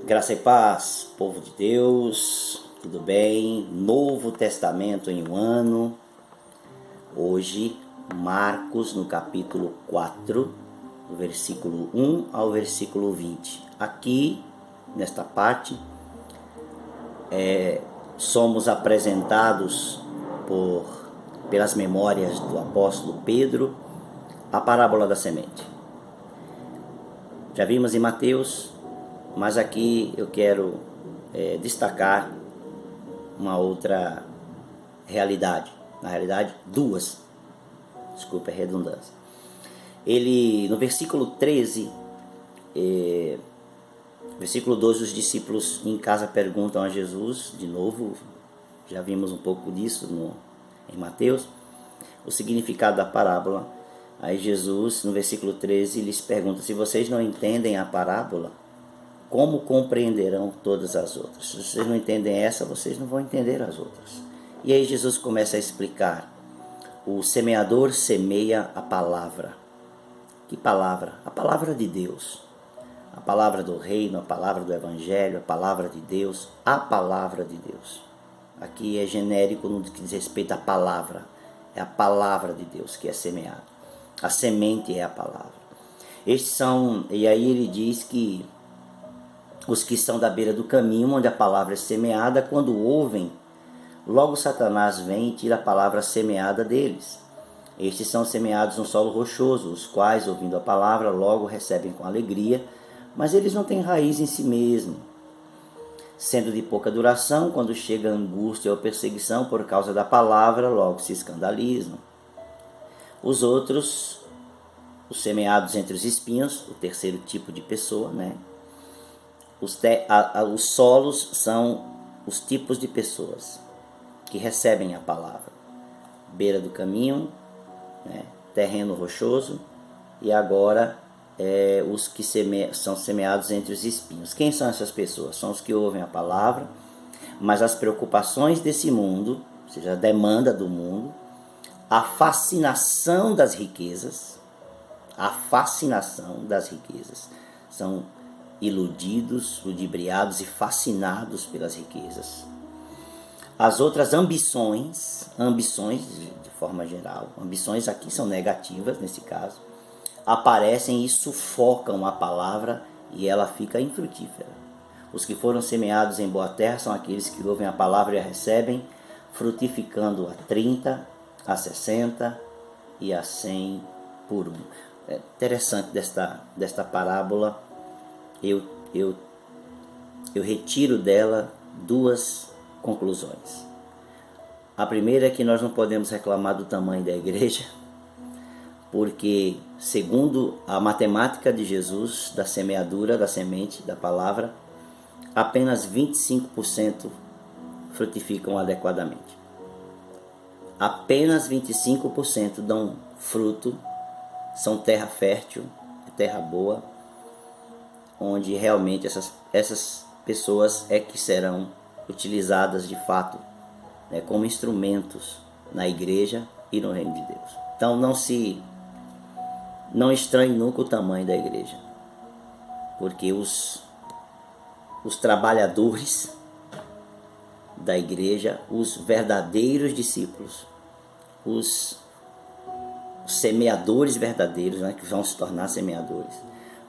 Graça e paz, povo de Deus, tudo bem? Novo Testamento em um ano. Hoje, Marcos, no capítulo 4, do versículo 1 ao versículo 20. Aqui, nesta parte, somos apresentados pelas memórias do apóstolo Pedro a parábola da semente. Já vimos em Mateus, mas aqui eu quero destacar uma outra realidade. Na realidade, duas. Desculpa a redundância. Ele, no versículo 13, versículo 12, os discípulos em casa perguntam a Jesus, de novo, já vimos um pouco disso em Mateus, o significado da parábola. Aí Jesus, no versículo 13, lhes pergunta: se vocês não entendem a parábola, como compreenderão todas as outras? Se vocês não entendem essa, vocês não vão entender as outras. E aí Jesus começa a explicar. O semeador semeia a palavra. Que palavra? A palavra de Deus. A palavra do reino, a palavra do evangelho, a palavra de Deus, a palavra de Deus. Aqui é genérico no que diz respeito à palavra. É a palavra de Deus que é semeada. A semente é a palavra. E aí ele diz que os que estão da beira do caminho, onde a palavra é semeada, quando ouvem, logo Satanás vem e tira a palavra semeada deles. Estes são semeados no solo rochoso, os quais, ouvindo a palavra, logo recebem com alegria, mas eles não têm raiz em si mesmo. Sendo de pouca duração, quando chega a angústia ou perseguição por causa da palavra, logo se escandalizam. Os outros, os semeados entre os espinhos, o terceiro tipo de pessoa, Os solos são os tipos de pessoas que recebem a palavra. Beira do caminho, terreno rochoso, e agora os que são semeados entre os espinhos. Quem são essas pessoas? São os que ouvem a palavra, mas as preocupações desse mundo, ou seja, a demanda do mundo, a fascinação das riquezas, são iludidos, ludibriados e fascinados pelas riquezas. As outras ambições de forma geral, ambições aqui são negativas nesse caso, aparecem e sufocam a palavra e ela fica infrutífera. Os que foram semeados em boa terra são aqueles que ouvem a palavra e a recebem, frutificando a 30, a 60 e a 100 por um. É interessante desta parábola. Eu retiro dela duas conclusões. A primeira é que nós não podemos reclamar do tamanho da igreja, porque, segundo a matemática de Jesus, da semeadura, da semente, da palavra, apenas 25% frutificam adequadamente. Apenas 25% dão fruto, são terra fértil, terra boa, onde realmente essas pessoas é que serão utilizadas de fato como instrumentos na igreja e no reino de Deus. Então não estranhe nunca o tamanho da igreja, porque os trabalhadores da igreja, os verdadeiros discípulos, os semeadores verdadeiros, que vão se tornar semeadores,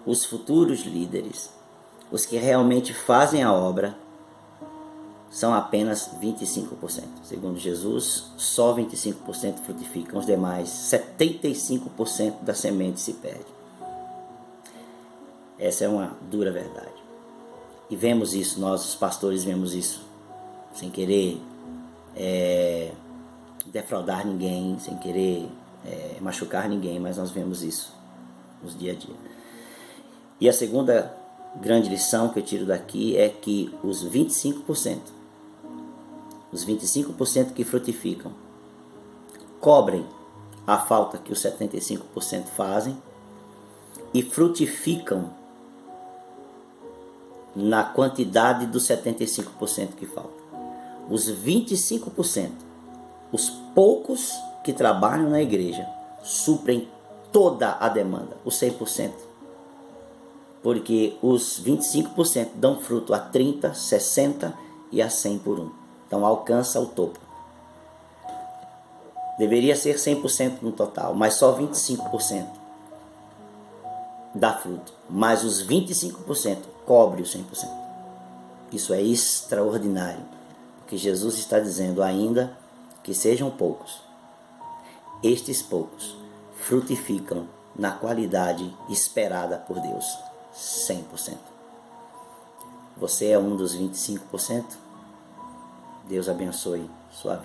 os futuros líderes, os que realmente fazem a obra, são apenas 25%. Segundo Jesus, só 25% frutificam, os demais 75% da semente se perde. Essa é uma dura verdade. E vemos isso, nós os pastores vemos isso, sem querer defraudar ninguém, sem querer machucar ninguém, mas nós vemos isso nos dia a dia. E a segunda grande lição que eu tiro daqui é que os 25% que frutificam, cobrem a falta que os 75% fazem e frutificam na quantidade dos 75% que faltam. Os 25%, os poucos que trabalham na igreja, suprem toda a demanda, os 100%. porque os 25% dão fruto a 30, 60 e a 100 por um. Então alcança o topo. Deveria ser 100% no total, mas só 25% dá fruto. Mas os 25% cobre o 100%. Isso é extraordinário, porque Jesus está dizendo ainda que sejam poucos. Estes poucos frutificam na qualidade esperada por Deus, 100%. Você é um dos 25%? Deus abençoe sua vida.